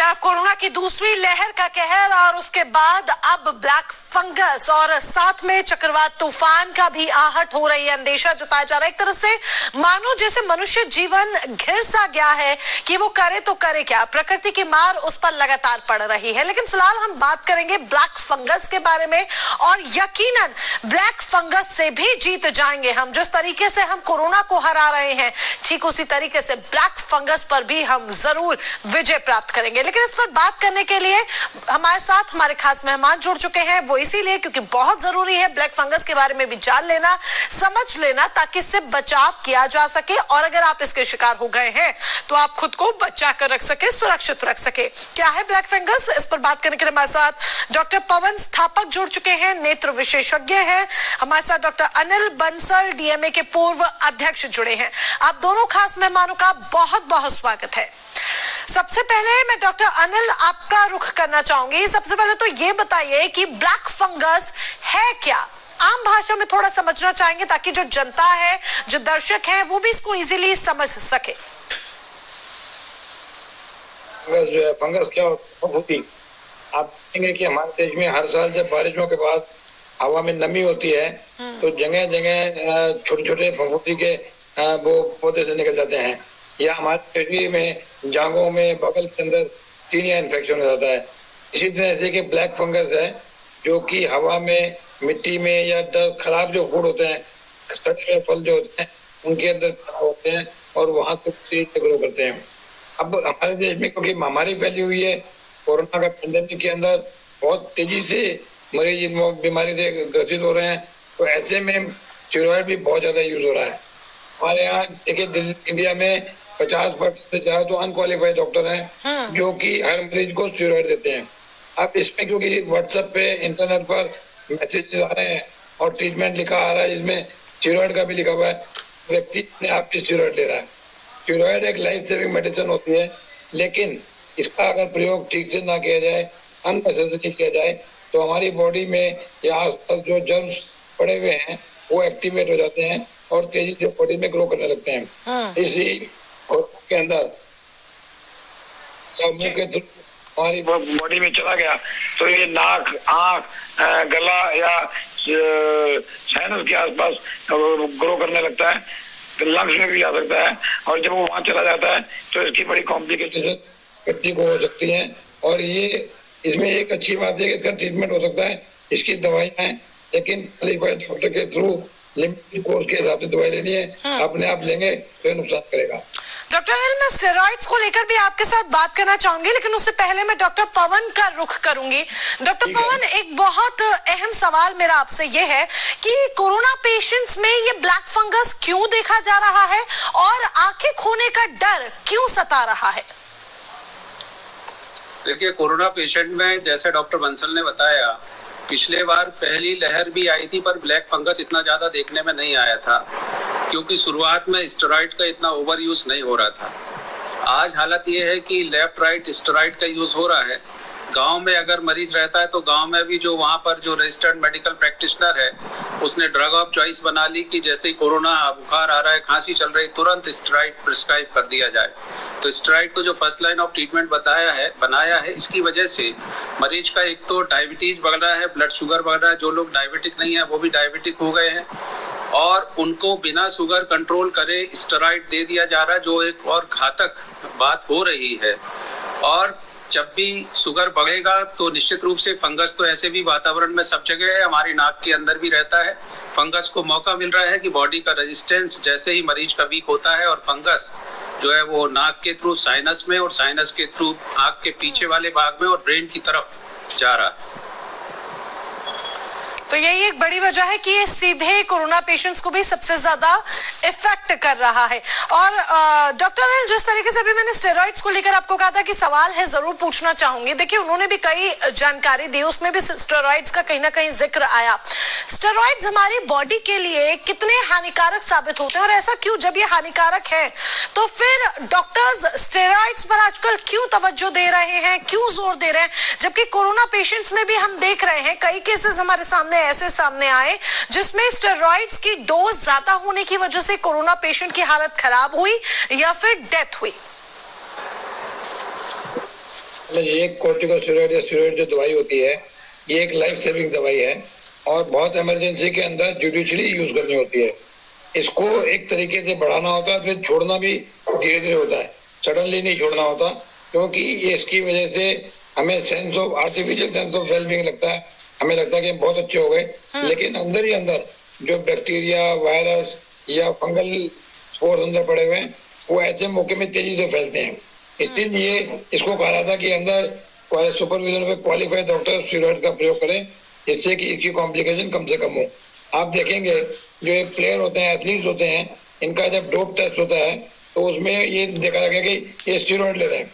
तरफ कोरोना की दूसरी लहर का कहर और उसके बाद अब ब्लैक फंगस और साथ में चक्रवात तूफान का भी आहट हो रही है। अंदेशा जताया जा रहा है एक तरह से मानो जैसे मनुष्य जीवन घिर सा गया है कि वो करे तो करे क्या, प्रकृति की मार उस पर लगातार पड़ रही है। लेकिन फिलहाल हम बात करेंगे ब्लैक फंगस के बारे में और यकीनन ब्लैक फंगस से भी जीत जाएंगे हम। जिस तरीके से हम कोरोना को हरा रहे हैं ठीक उसी तरीके से ब्लैक फंगस पर भी हम जरूर विजय प्राप्त करेंगे। लेकिन इस पर बात करने के लिए हमारे साथ हमारे खास मेहमान जुड़ चुके हैं, वो इसीलिए क्योंकि बहुत जरूरी है ब्लैक फंगस के बारे में भी जान लेना, समझ लेना, ताकि इससे बचाव किया जा सके और अगर आप इसके शिकार हो गए हैं तो आप खुद को बचा कर रख सके, सुरक्षित रख सके। क्या है ब्लैक फंगस, इस पर बात करने के लिए हमारे साथ डॉक्टर पवन स्थापक जुड़ चुके हैं, नेत्र विशेषज्ञ हैं। हमारे साथ डॉक्टर अनिल बंसल डीएमए के पूर्व अध्यक्ष जुड़े हैं। आप दोनों खास मेहमानों का बहुत बहुत स्वागत है। सबसे पहले मैं डॉक्टर अनिल आपका रुख करना चाहूंगी। सबसे पहले तो ये बताइए कि ब्लैक फंगस है क्या, आम भाषा में थोड़ा समझना चाहेंगे ताकि जो जनता है, जो दर्शक हैं, वो भी इसको इजीली समझ सके। जो है फंगस क्या होती, आप देखेंगे कि हमारे देश में हर साल जब बारिशों के बाद हवा में नमी होती है तो जगह जगह छोटे छोटे फफूंदी के वो पौधे से निकल जाते हैं, या हमारे शरीर में जांघों में बगल के अंदर टीनिया इन्फेक्शन हो जाता है। इसी तरह से कि ब्लैक फंगस है जो कि हवा में, मिट्टी में या खराब जो फूड होते हैं, सड़े हुए फल जो होते हैं उनके अंदर होते हैं और वहां से तेज से ग्रो करते हैं। अब हमारे देश में क्योंकि महामारी फैली हुई है, कोरोना का पेंडेमिक के अंदर बहुत तेजी से मरीज बीमारी से ग्रसित हो रहे हैं, तो ऐसे में स्टेरॉइड भी बहुत ज्यादा यूज हो रहा है। हमारे यहाँ देखिए इंडिया में 50% से ज्यादा तो अनक्वालिफाइड डॉक्टर हैं जो कि हर मरीज को स्टेरॉइड देते हैं। अब इसमें क्योंकि व्हाट्सएप पे, इंटरनेट पर मैसेज आ रहे हैं और ट्रीटमेंट लिखा आ रहा है जिसमें स्टेरॉइड का भी लिखा हुआ है, व्यक्ति अपने आप से स्टेरॉइड ले रहा है। स्टेरॉइड एक लाइफ सेविंग मेडिसिन होती है, लेकिन इसका अगर प्रयोग ठीक से ना किया जाए, अननेसेसरी किया जाए, तो हमारी बॉडी में या आसपास जो जर्म्स पड़े हुए हैं वो एक्टिवेट हो जाते हैं और तेजी से बॉडी में ग्रो करने लगते हैं। इसलिए के अंदर मुंह के थ्रू हमारी बॉडी में चला गया तो ये नाक, आंख, गला या साइनस के आसपास ग्रो करने लगता है, लंग्स में भी आ सकता है, और जब वो वहां चला जाता है तो इसकी बड़ी कॉम्प्लिकेशन व्यक्ति को हो सकती है। और ये इसमें एक अच्छी बात है कि इसका ट्रीटमेंट हो सकता है, इसकी दवाइयां हैं, लेकिन क्वालिफाइड डॉक्टर के थ्रू लिमिटेड कोर्स के हिसाब से दवाई लेनी है, अपने आप लेंगे तो नुकसान करेगा। डॉक्टर अनिल, मैं स्टेरॉइड्स को लेकर भी आपके साथ बात करना चाहूंगी, लेकिन उससे पहले मैं डॉक्टर पवन का रुख करूंगी। डॉक्टर पवन, एक बहुत अहम सवाल मेरा आपसे ये है कि कोरोना पेशेंट्स में ये ब्लैक फंगस क्यों देखा जा रहा है और आंखें खोने का डर क्यों सता रहा है? देखिए, कोरोना पेशेंट में जैसे डॉक्टर बंसल ने बताया, पिछले बार पहली लहर भी आई थी पर ब्लैक फंगस इतना ज्यादा देखने में नहीं आया था क्योंकि शुरुआत में स्टेरॉइड का इतना ओवर यूज नहीं हो रहा था। आज हालत ये है कि लेफ्ट राइट स्टेरॉइड का यूज हो रहा है। गांव में अगर मरीज रहता है तो गांव में भी जो वहां पर जो रजिस्टर्ड मेडिकल प्रैक्टिशनर है उसने ड्रग ऑफ चॉइस बना ली कि जैसे ही कोरोना बुखार आ रहा है, खांसी चल रही, तुरंत स्टेरॉइड प्रिस्क्राइब कर दिया जाए। तो स्टेरॉइड को जो फर्स्ट लाइन ऑफ ट्रीटमेंट बनाया है, इसकी वजह से मरीज का एक तो डायबिटीज बढ़ रहा है, ब्लड शुगर बढ़ रहा है, जो लोग डायबिटिक नहीं है वो भी डायबिटिक हो गए हैं, और उनको बिना शुगर कंट्रोल करे स्टेरॉइड दे दिया जा रहा है, जो एक और घातक बात हो रही है। और जब भी शुगर बढ़ेगा तो निश्चित रूप से फंगस तो ऐसे भी वातावरण में सब जगह है, हमारी नाक के अंदर भी रहता है। फंगस को मौका मिल रहा है कि बॉडी का रेजिस्टेंस जैसे ही मरीज का वीक होता है और फंगस जो है वो नाक के थ्रू साइनस में और साइनस के थ्रू आंख के पीछे वाले भाग में और ब्रेन की तरफ जा रहा है। तो यही एक बड़ी वजह है कि ये सीधे कोरोना पेशेंट्स को भी सबसे ज्यादा इफेक्ट कर रहा है। और डॉक्टर अनिल, जिस तरीके से अभी मैंने स्टेरॉइड्स को लेकर आपको कहा था कि सवाल है, जरूर पूछना चाहूंगी। देखिए, उन्होंने भी कई जानकारी दी, उसमें भी स्टेरॉइड्स का कहीं ना कहीं जिक्र आया। स्टेरॉइड्स हमारी बॉडी के लिए कितने हानिकारक साबित होते हैं और ऐसा क्यों? जब ये हानिकारक है तो फिर डॉक्टर्स स्टेरॉइड्स पर आजकल क्यों तवज्जो दे रहे हैं, क्यों जोर दे रहे हैं, जबकि कोरोना पेशेंट्स में भी हम देख रहे हैं कई केसेस हमारे सामने ऐसे सामने आए जिसमें स्टेरॉइड्स की डोज ज्यादा होने की वजह से कोरोना पेशेंट की हालत खराब हुई या फिर डेथ हुई। ये कोर्टिकोस्टेरॉइड या स्टेरॉइड जो दवाई होती है, ये एक लाइफ सेविंग दवाई है और बहुत इमरजेंसी के अंदर जुडिशली यूज करनी होती है। इसको एक तरीके से बढ़ाना होता है, फिर छोड़ना भी धीरे धीरे होता है, सडनली नहीं छोड़ना होता, क्योंकि ये इसकी वजह से हमें sense of artificial sense of wellbeing लगता है, हमें लगता है कि हम बहुत अच्छे हो गए, लेकिन अंदर ही अंदर जो बैक्टीरिया, वायरस या फंगल स्पोर अंदर पड़े हुए हैं, वो ऐसे मौके में तेजी से फैलते हैं। इसीलिए इसको कहा था कि अंदर सुपरविजन में क्वालिफाइड डॉक्टर स्टेरॉइड का प्रयोग करें, जिससे कि इसकी कॉम्प्लिकेशन कम से कम हो। आप देखेंगे जो ये प्लेयर होते हैं, एथलीट्स होते हैं, इनका जब डोप टेस्ट होता है तो उसमें ये देखा गया कि ये स्टेरॉइड ले रहे हैं।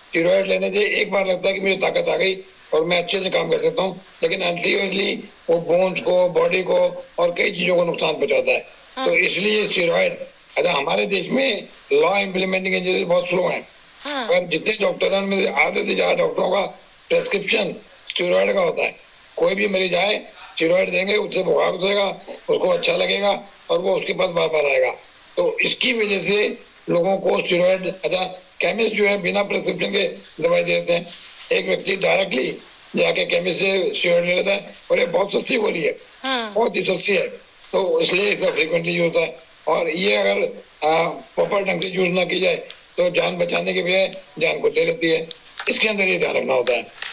स्टेरॉइड लेने से एक बार लगता है कि मुझे ताकत आ गई और मैं अच्छे से काम कर सकता हूँ, लेकिन अल्टीमेटली वो बोन्स को, बॉडी को और कई चीजों को नुकसान पहुंचाता है। तो इसलिए स्टेरॉइड, अच्छा हमारे देश में लॉ इम्प्लीमेंटिंग एजेंसी बहुत स्लो है, पर जितने डॉक्टर में आधे से ज्यादा डॉक्टरों का प्रेस्क्रिप्शन स्टेरॉइड का होता है। कोई भी मरीज आए, स्टेरॉइड देंगे, उससे बुखार उतरेगा, उसको अच्छा लगेगा और वो उसके पास बार बार आएगा। तो इसकी वजह से लोगों को स्टेरॉइड, अच्छा केमिस्ट जो है बिना प्रेस्क्रिप्शन के दवाई दे देते हैं। एक व्यक्ति डायरेक्टली जाके केमिस्ट से स्टेरॉइड ले लेता है और ये बहुत सस्ती गोली है, बहुत ही सस्ती है, तो इसलिए इसका फ्रीक्वेंटली यूज होता है। और ये अगर प्रॉपर ढंग से यूज ना की जाए तो जान बचाने के बजाय जान को दे लेती है। इसके अंदर ये ध्यान रखना होता है।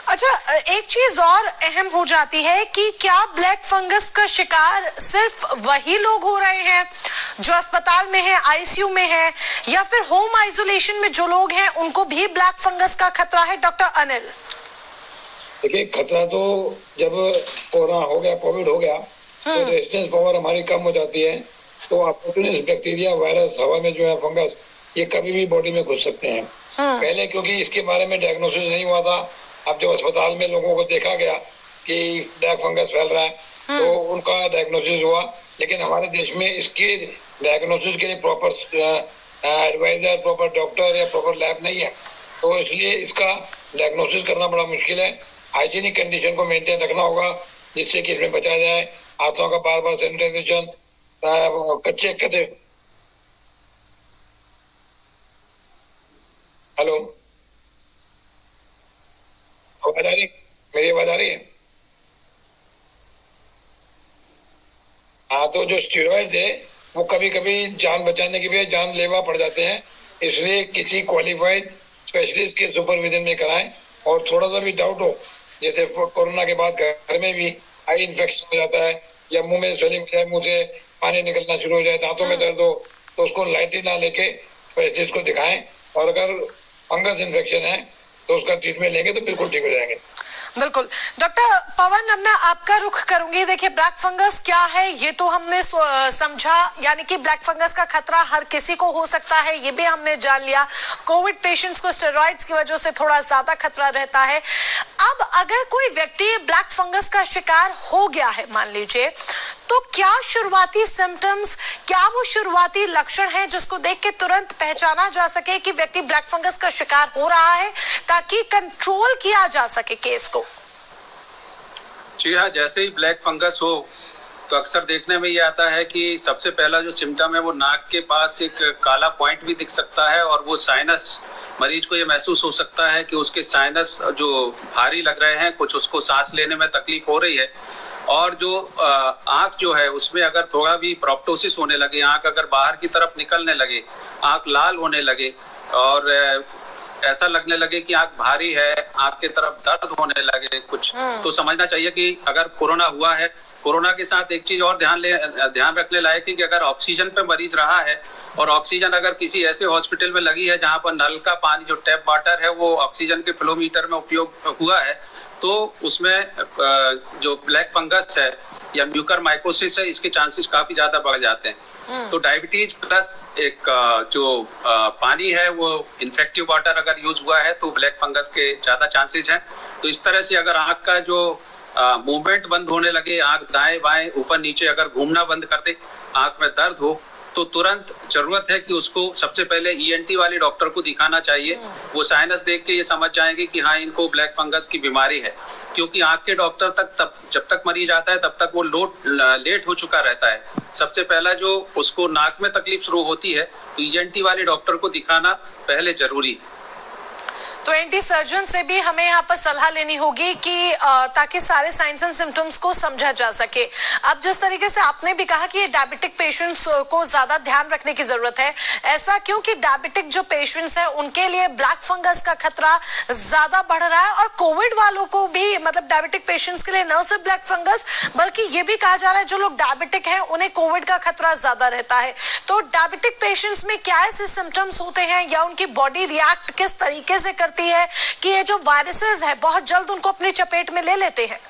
अच्छा, एक चीज और अहम हो जाती है कि क्या ब्लैक फंगस का शिकार सिर्फ वही लोग हो रहे हैं जो अस्पताल में हैं, आईसीयू में हैं, या फिर होम आइसोलेशन में जो लोग हैं उनको भी ब्लैक फंगस का खतरा है? डॉक्टर अनिल, देखिए, खतरा तो जब कोरोना हो गया, कोविड हो गया, तो रेजिस्टेंस पावर हमारी कम हो जाती है, तो अपॉर्चुनिस्ट बैक्टीरिया, वायरस, हवा में जो है फंगस, ये कभी भी बॉडी में घुस सकते हैं। पहले क्योंकि इसके बारे में डायग्नोसिस नहीं हुआ था, अब जब अस्पताल में लोगों को देखा गया कि ब्लैक फंगस फैल रहा है, तो उनका डायग्नोसिस हुआ। लेकिन हमारे देश में इसके डायग्नोसिस के लिए प्रॉपर एडवाइजर, प्रॉपर डॉक्टर या प्रॉपर लैब नहीं है, तो इसलिए इसका डायग्नोसिस करना बड़ा मुश्किल है। हाइजीनिक कंडीशन को मेंटेन रखना होगा, जिससे कि इसमें बचा जाए। हाथों का बार बार सैनिटाइजेशन, कच्चे कदे। हेलो, आवाज आ रही? मेरी आवाज आ रही है? हाँ, तो जो स्टेरॉइड है वो कभी कभी जान बचाने के लिए जानलेवा पड़ जाते हैं, इसलिए किसी क्वालिफाइड स्पेशलिस्ट के सुपरविजन में कराएं। और थोड़ा सा भी डाउट हो, जैसे कोरोना के बाद घर में भी आई इन्फेक्शन हो जाता है या मुंह में स्वेलिंग हो जाए, मुंह से पानी निकलना शुरू हो जाए, दांतों में दर्द हो, तो उसको लाइटली ना लेके स्पेशलिस्ट को दिखाएं। और अगर फंगस इन्फेक्शन है तो उसका ट्रीटमेंट लेंगे तो बिल्कुल ठीक हो जाएंगे। बिल्कुल। डॉक्टर पवन, अब मैं आपका रुख करूंगी। देखिए, ब्लैक फंगस क्या है ये तो हमने समझा, यानी कि ब्लैक फंगस का खतरा हर किसी को हो सकता है, ये भी हमने जान लिया। कोविड पेशेंट्स को स्टेरॉइड्स की वजह से थोड़ा ज्यादा खतरा रहता है। अब अगर कोई व्यक्ति ब्लैक फंगस का शिकार हो गया है, मान लीजिए, तो क्या शुरुआती सिम्टम्स, क्या वो शुरुआती लक्षण हैं जिसको देख के तुरंत पहचाना जा सके कि व्यक्ति ब्लैक फंगस का शिकार हो रहा है, ताकि कंट्रोल किया जा सके केस को? जी हाँ, जैसे ही ब्लैक फंगस हो तो अक्सर देखने में ये आता है कि सबसे पहला जो सिम्टम है वो नाक के पास एक काला पॉइंट भी दिख सकता है, और वो साइनस, मरीज को ये महसूस हो सकता है कि उसके साइनस जो भारी लग रहे हैं, कुछ उसको सांस लेने में तकलीफ हो रही है। और जो आंख जो है उसमें अगर थोड़ा भी प्रोप्टोसिस होने लगे, आंख अगर बाहर की तरफ निकलने लगे, आंख लाल होने लगे और ऐसा लगने लगे कि आंख भारी है, आंख की तरफ दर्द होने लगे कुछ, तो समझना चाहिए कि अगर कोरोना हुआ है। कोरोना के साथ एक चीज और ध्यान रखने लायक है कि अगर ऑक्सीजन पे मरीज रहा है और ऑक्सीजन अगर किसी ऐसे हॉस्पिटल में लगी है जहां पर नल का पानी, जो टैप वाटर है, वो ऑक्सीजन के फ्लोमीटर में उपयोग हुआ है, तो उसमें जो ब्लैक फंगस है या म्यूकरमाइकोसिस है, इसके चांसेस काफी ज्यादा बढ़ जाते हैं। तो डायबिटीज प्लस एक जो पानी है वो इन्फेक्टिव वाटर अगर यूज हुआ है तो ब्लैक फंगस के ज्यादा चांसेस हैं। तो इस तरह से अगर आंख का जो मूवमेंट बंद होने लगे, आंख दाएं बाएं ऊपर नीचे अगर घूमना बंद कर दे, आंख में दर्द हो, तो तुरंत जरूरत है कि उसको सबसे पहले ईएनटी वाले डॉक्टर को दिखाना चाहिए। वो साइनस देख के ये समझ जाएंगे कि हाँ, इनको ब्लैक फंगस की बीमारी है, क्योंकि आंख के डॉक्टर तक जब तक मरीज आता है तब तक वो लेट हो चुका रहता है। सबसे पहला जो उसको नाक में तकलीफ शुरू होती है तो ईएनटी वाले डॉक्टर को दिखाना पहले जरूरी है। तो एंटी सर्जन से भी हमें यहाँ पर सलाह लेनी होगी कि ताकि सारे साइंस एंड सिम्टम्स को समझा जा सके। अब जिस तरीके से आपने भी कहा कि ये डायबिटिक पेशेंट्स को ज्यादा ध्यान रखने की जरूरत है, ऐसा क्योंकि डायबिटिक जो पेशेंट्स हैं उनके लिए ब्लैक फंगस का खतरा ज्यादा बढ़ रहा है, और कोविड वालों को भी, मतलब डायबिटिक पेशेंट्स के लिए न सिर्फ ब्लैक फंगस बल्कि ये भी कहा जा रहा है जो लोग डायबिटिक हैं उन्हें कोविड का खतरा ज्यादा रहता है। तो डायबिटिक पेशेंट्स में क्या ऐसे सिम्टम्स होते हैं या उनकी बॉडी रिएक्ट किस तरीके से करती है कि ये जो वायरसेस है बहुत जल्द उनको अपनी चपेट में ले लेते हैं?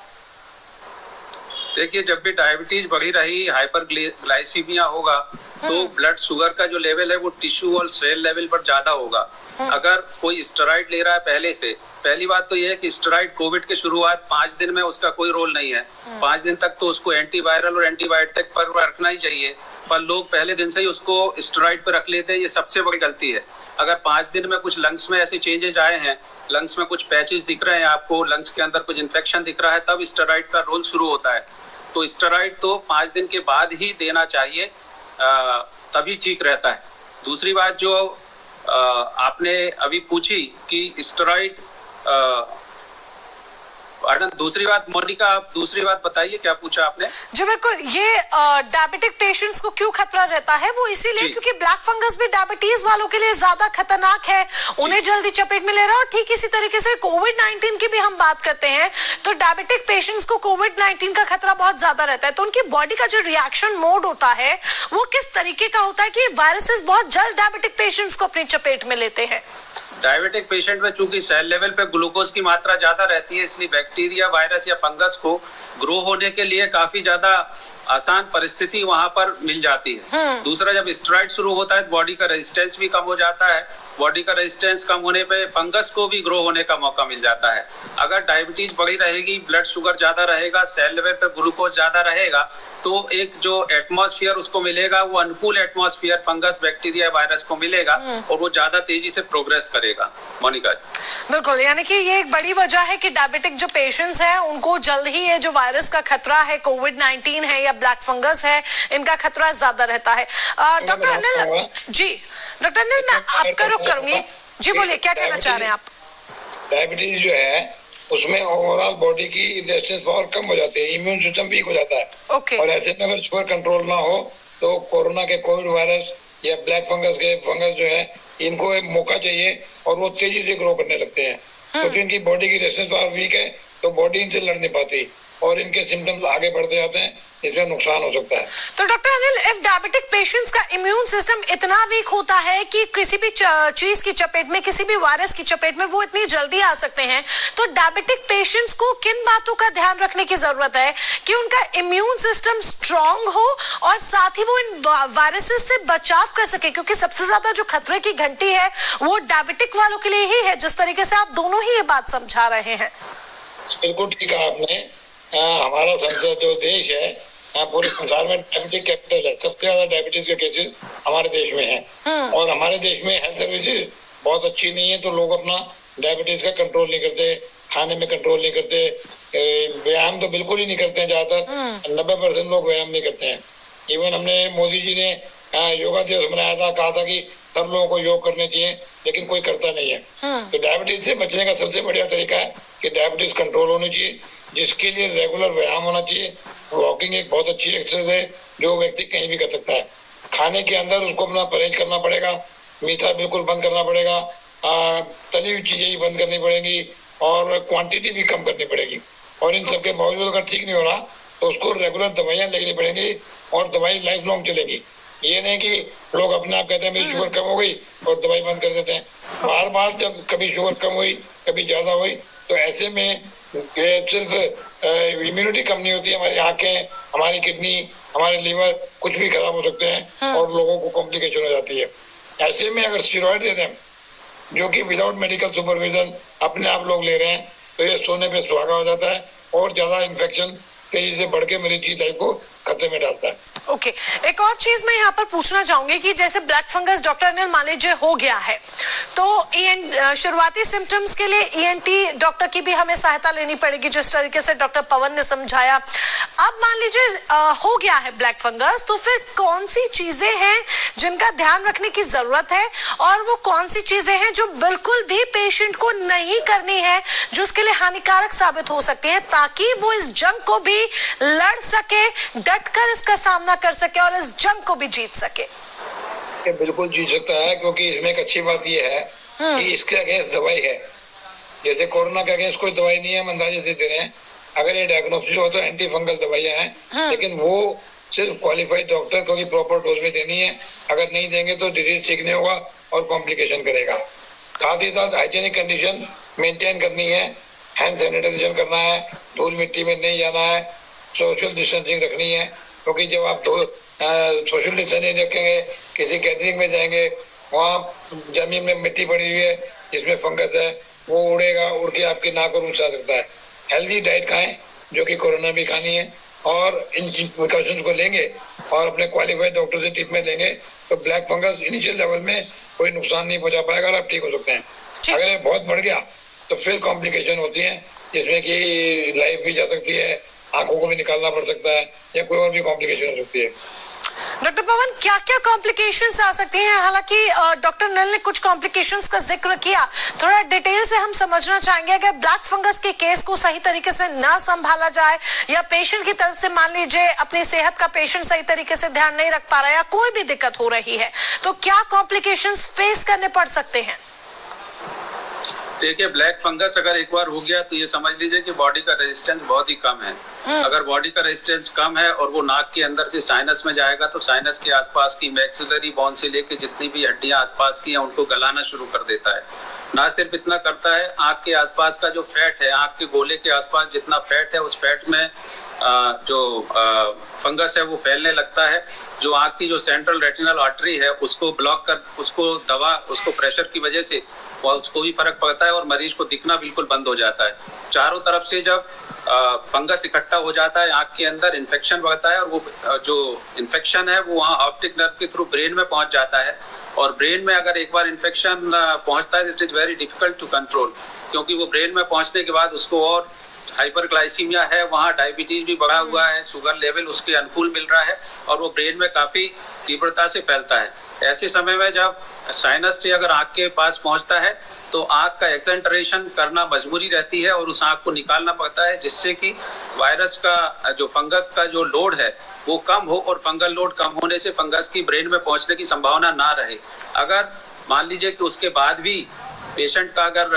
देखिए, जब भी डायबिटीज बढ़ी रही, हाइपरग्लाइसीमिया होगा, तो ब्लड शुगर का जो लेवल है वो टिश्यू और सेल लेवल पर ज्यादा होगा। अगर कोई स्टेरॉइड ले रहा है पहले से, पहली बात तो ये है कि स्टेरॉइड कोविड के शुरुआत 5 दिन में उसका कोई रोल नहीं है। 5 दिन तक तो उसको एंटीवायरल और एंटीबायोटिक पर रखना ही चाहिए, पर लोग पहले दिन से ही उसको स्टेरॉइड पर रख लेते हैं। ये सबसे बड़ी गलती है। अगर 5 दिन में कुछ लंग्स में ऐसे चेंजेस आए हैं, लंग्स में कुछ पैचेस दिख रहे हैं आपको, लंग्स के अंदर कुछ इन्फेक्शन दिख रहा है, तब स्टेरॉइड का रोल शुरू होता है। तो स्टेरॉइड तो 5 दिन के बाद ही देना चाहिए, तभी ठीक रहता है। दूसरी बात जो आपने अभी पूछी कि स्टेरॉइड, दूसरी बात मोनिका, आप दूसरी बात बताइए, क्या पूछा आपने? जी बिल्कुल, ये डायबिटिक पेशेंट्स को क्यों खतरा रहता है, वो इसीलिए क्योंकि ब्लैक फंगस भी डायबिटीज वालों के लिए ज्यादा खतरनाक है, उन्हें जल्दी चपेट में ले रहा है। और ठीक इसी तरीके से कोविड-19 की भी हम बात करते हैं तो डायबिटिक पेशेंट्स को कोविड-19 का खतरा बहुत ज्यादा रहता है। तो उनकी बॉडी का जो रिएक्शन मोड होता है वो किस तरीके का होता है कि वायरसेस बहुत जल्द डायबिटिक पेशेंट्स को अपनी चपेट में लेते हैं? डायबिटिक पेशेंट में चूंकि सेल लेवल पे ग्लूकोज की मात्रा ज्यादा रहती है, इसलिए बैक्टीरिया, वायरस या फंगस को ग्रो होने के लिए काफी ज्यादा आसान परिस्थिति वहां पर मिल जाती है। दूसरा, जब स्टेरॉइड शुरू होता है बॉडी का रेजिस्टेंस भी कम हो जाता है। बॉडी का रेजिस्टेंस कम होने पे फंगस को भी ग्रो होने का मौका मिल जाता है। अगर डायबिटीज बढ़ी रहेगी, ब्लड शुगर ज्यादा रहेगा, सेल लेवल पे ग्लूकोज ज्यादा रहेगा, तो एक जो एटमॉस्फेयर उसको मिलेगा वो अनुकूल एटमॉस्फेयर फंगस, बैक्टीरिया, वायरस को मिलेगा और वो ज्यादा तेजी से प्रोग्रेस करेगा। मोनिका बिल्कुल, यानी कि ये एक बड़ी वजह है कि डायबिटिक जो पेशेंट्स हैं उनको जल्द ही ये जो वायरस का खतरा है, कोविड-19 है या ब्लैक फंगस है, इनका खतरा ज्यादा रहता है। डॉक्टर अनिल जी, डॉक्टर अनिल मैं आपका रुख करूंगी। जी बोलिए, क्या कहना चाह रहे हैं आप? डायबिटीज जो है उसमें ओवरऑल बॉडी की रेजिस्टेंस पावर कम हो जाती है, इम्यून सिस्टम वीक हो जाता है। और ऐसे में अगर शुगर कंट्रोल ना हो तो कोरोना के कोविड वायरस या ब्लैक फंगस के फंगस जो है, इनको एक मौका चाहिए और वो तेजी से ग्रो करने लगते हैं। क्योंकि इनकी बॉडी की रेजिस्टेंस पावर वीक है तो बॉडी इनसे लड़ नहीं पाती और इनके सिम्टम्स आगे बढ़ते जाते हैं, इसमें नुकसान हो सकता है। तो doctor Anil, if diabetic patients का इम्यून सिस्टम इतना वीक होता है कि किसी भी चीज की चपेट में, किसी भी वायरस की चपेट में वो इतनी जल्दी आ सकते हैं, तो डायबिटिक पेशेंट्स को किन बातों का ध्यान रखने की जरूरत है कि उनका इम्यून सिस्टम स्ट्रांग हो और साथ ही वो इन वायरसेस से बचाव कर सके? क्योंकि सबसे ज्यादा जो खतरे की घंटी है वो डायबिटिक वालों के लिए ही है, जिस तरीके से आप दोनों ही ये बात समझा रहे हैं। बिल्कुल ठीक है आपने। हमारा संसद जो देश है पूरे संसार में डायबिटिक कैपिटल है, सबसे ज्यादा डायबिटीज के केसेस हमारे देश में हैं। और हमारे देश में हेल्थ सर्विसेज बहुत अच्छी नहीं है, तो लोग अपना डायबिटीज का कंट्रोल नहीं करते, खाने में कंट्रोल नहीं करते, व्यायाम तो बिल्कुल ही नहीं करते हैं। ज्यादातर 90% लोग व्यायाम नहीं करते हैं। इवन हमने मोदी जी ने योगा दिवस मनाया था, कहा था कि सब लोगों को योग करने चाहिए, लेकिन कोई करता नहीं है। तो डायबिटीज से बचने का सबसे बढ़िया तरीका है कि डायबिटीज कंट्रोल होनी चाहिए, जिसके लिए रेगुलर व्यायाम होना चाहिए। वॉकिंग एक बहुत अच्छी एक्सरसाइज है जो व्यक्ति कहीं भी कर सकता है। खाने के अंदर उसको अपना परहेज करना पड़ेगा, मीठा बिल्कुल बंद करना पड़ेगा, तली हुई चीजें ही बंद करनी पड़ेंगी और क्वांटिटी भी कम करनी पड़ेगी। और इन सबके बावजूद अगर ठीक नहीं हो रहा तो उसको रेगुलर दवाइयाँ लेनी पड़ेंगी और दवाई लाइफ लॉन्ग चलेगी। ये नहीं कि लोग अपने आप कहते हैं मेरी शुगर कम हो गई और दवाई बंद कर देते हैं। बार बार जब कभी शुगर कम हुई, कभी ज्यादा हुई, तो ऐसे में सिर्फ इम्यूनिटी कम नहीं होती, हमारी आंखें, हमारी किडनी, हमारे लीवर कुछ भी खराब हो सकते हैं और लोगों को कॉम्प्लिकेशन हो जाती है। ऐसे में अगर स्टेरॉइड दे दें जो कि विदाउट मेडिकल सुपरविजन अपने आप लोग ले रहे हैं, तो ये सोने पे सुहागा हो जाता है और ज्यादा इन्फेक्शन तेजी से बढ़ के मरीज की लाइफ को खतरे में डालता है। ओके एक और चीज मैं यहाँ पर पूछना चाहूंगी कि जैसे ब्लैक फंगस डॉक्टर अनिल मान लीजिए हो गया है, तो शुरुआती सिम्टम्स के लिए ईएनटी डॉक्टर की भी हमें सहायता लेनी पड़ेगी, जिस तरीके से डॉक्टर पवन ने समझाया। अब मान लीजिए हो गया है ब्लैक फंगस, तो फिर कौन सी चीजें हैं जिनका ध्यान रखने की जरूरत है, और वो कौन सी चीजें हैं जो बिल्कुल भी पेशेंट को नहीं करनी है, जो उसके लिए हानिकारक साबित हो सकती है, ताकि वो इस जंग को भी लड़ सके, डटकर इसका सामना कर सके और इस जंग को भी जीत सके। ये बिल्कुल जीत सकता है, क्योंकि इसमें एक अच्छी बात यह है कि इसके अगेंस्ट दवाई है। जैसे कोरोना के अगेंस्ट कोई दवाई नहीं है, हम अंदाजे से दे रहे हैं। अगर ये डायग्नोसिस हो तो एंटी फंगल दवाइयां हैं, लेकिन वो सिर्फ क्वालिफाइड डॉक्टर को प्रॉपर डोज में देनी है। अगर नहीं देंगे तो डिजीज ठीक नहीं होगा और कॉम्प्लिकेशन करेगा। साथ ही साथ हाइजीनिक कंडीशन मेंटेन करनी है, हैंड सैनिटाइजेशन करना है, धूल मिट्टी में नहीं जाना है, सोशल डिस्टेंसिंग रखनी है। क्योंकि जब आप सोशल डिस्टेंसिंग रखेंगे, किसी गैदरिंग में जाएंगे, वहाँ जमीन में मिट्टी पड़ी हुई है जिसमें फंगस है, वो उड़ेगा, उड़ के आपकी नाक और मुंह से आ सकता है। हेल्दी डाइट खाएं, जो कि कोरोना भी खानी है, और इन प्रिकॉशंस को लेंगे और अपने क्वालिफाइड डॉक्टर से ट्रीटमेंट लेंगे तो ब्लैक फंगस इनिशियल लेवल में कोई नुकसान नहीं पहुंचा पाएगा और आप ठीक हो सकते हैं। अगर ये बहुत बढ़ गया तो फिर कॉम्प्लिकेशन होती है, जिसमें कि लाइफ भी जा सकती है, आंखों को भी निकालना पड़ सकता है, या कोई और भी कॉम्प्लिकेशन हो सकती है। डॉक्टर पवन, क्या क्या कॉम्प्लिकेशंस आ सकती हैं? हालांकि डॉक्टर नल ने कुछ कॉम्प्लिकेशंस का जिक्र किया, थोड़ा डिटेल से हम समझना चाहेंगे। अगर ब्लैक फंगस के केस को सही तरीके से ना संभाला जाए, या पेशेंट की तरफ से मान लीजिए अपनी सेहत का पेशेंट सही तरीके से ध्यान नहीं रख पा रहा है, या कोई भी दिक्कत हो रही है, तो क्या कॉम्प्लिकेशंस फेस करने पड़ सकते हैं? देखिए, ब्लैक फंगस अगर एक बार हो गया तो ये समझ लीजिए कि बॉडी का रेजिस्टेंस बहुत ही कम है। अगर बॉडी का रेजिस्टेंस कम है और वो नाक के अंदर से साइनस में जाएगा तो साइनस के आसपास की मैक्सिलरी बोन से लेके जितनी भी हड्डियां आसपास की हैं उनको गलाना शुरू कर देता है। ना सिर्फ इतना करता है, आंख के आसपास का जो फैट है, आंख के गोले के आसपास जितना फैट है, उस फैट में जो फंगस है वो फैलने लगता है। जो आंख की जो सेंट्रल रेटिनल आर्टरी है उसको ब्लॉक कर, उसको प्रेशर की वजह से उसको भी फर्क पड़ता है और मरीज को दिखना बिल्कुल बंद हो जाता है। चारों तरफ से जब फंगस इकट्ठा हो जाता है, आंख के अंदर इन्फेक्शन बढ़ता है, और वो जो इन्फेक्शन है वो वहाँ ऑप्टिक नर्व के थ्रू ब्रेन में पहुंच जाता है। और ब्रेन में अगर एक बार इन्फेक्शन पहुंचता है, it is very difficult to control, क्योंकि वो ब्रेन में पहुंचने के बाद उसको और हाइपरग्लाइसीमिया है, वहाँ डायबिटीज भी बढ़ा हुआ है, शुगर लेवल उसके अनुकूल मिल रहा है, और वो ब्रेन में काफी तीव्रता से फैलता है। ऐसे समय में जब साइनस से अगर आंख के पास पहुंचता है तो आंख का एक्सेंट्रेशन करना मजबूरी रहती है और उस आंख को निकालना पड़ता है, जिससे कि वायरस का जो फंगस का जो लोड है वो कम हो, और फंगल लोड कम होने से फंगस की ब्रेन में पहुंचने की संभावना ना रहे। अगर मान लीजिए कि उसके बाद भी पेशेंट का अगर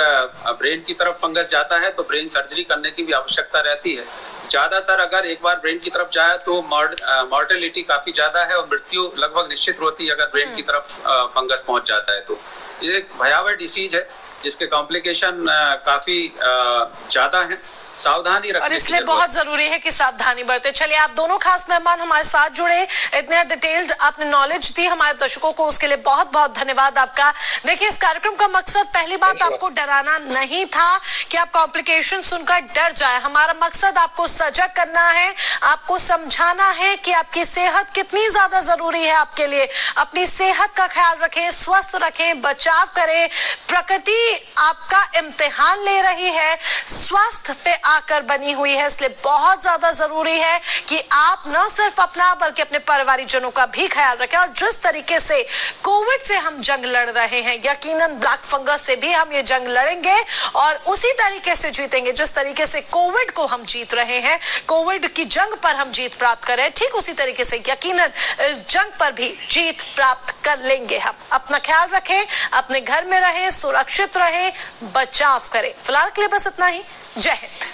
ब्रेन की तरफ फंगस जाता है तो ब्रेन सर्जरी करने की भी आवश्यकता रहती है। ज्यादातर अगर एक बार ब्रेन की तरफ जाए तो मॉर्टेलिटी काफी ज्यादा है और मृत्यु लगभग निश्चित होती है अगर ब्रेन की तरफ फंगस पहुंच जाता है। तो ये एक भयावह डिसीज है जिसके कॉम्प्लिकेशन काफी ज्यादा हैं। सावधानी रखने और इसलिए बहुत जरूरी है कि सावधानी बरते। चलिए, आप दोनों खास मेहमान हमारे साथ जुड़े, इतने डिटेल्ड आपने नॉलेज दी हमारे दर्शकों को, उसके लिए बहुत बहुत धन्यवाद आपका। देखिए, इस कार्यक्रम का मकसद पहली बात आपको डराना नहीं था कि आप कॉम्प्लिकेशन सुनकर डर जाए। हमारा मकसद आपको सजग करना है, आपको समझाना है कि आपकी सेहत कितनी ज्यादा जरूरी है आपके लिए। अपनी सेहत का ख्याल रखें, स्वस्थ रखें, बचाव करें। प्रकृति आपका इम्तिहान ले रही है, स्वास्थ्य पे आकर बनी हुई है, इसलिए बहुत ज्यादा जरूरी है कि आप न सिर्फ अपना बल्कि अपने परिवारजनों का भी ख्याल रखें। और जिस तरीके से कोविड से हम जंग लड़ रहे हैं, यकीनन ब्लैक फंगस से भी हम ये जंग लड़ेंगे और उसी तरीके से जीतेंगे जिस तरीके से कोविड को हम जीत रहे हैं। कोविड की जंग पर हम जीत प्राप्त करें, ठीक उसी तरीके से यकीनन इस जंग पर भी जीत प्राप्त कर लेंगे। हम अपना ख्याल रखें, अपने घर में रहें, सुरक्षित रहें, बचाव करें। फिलहाल के लिए बस इतना ही। जय हिंद।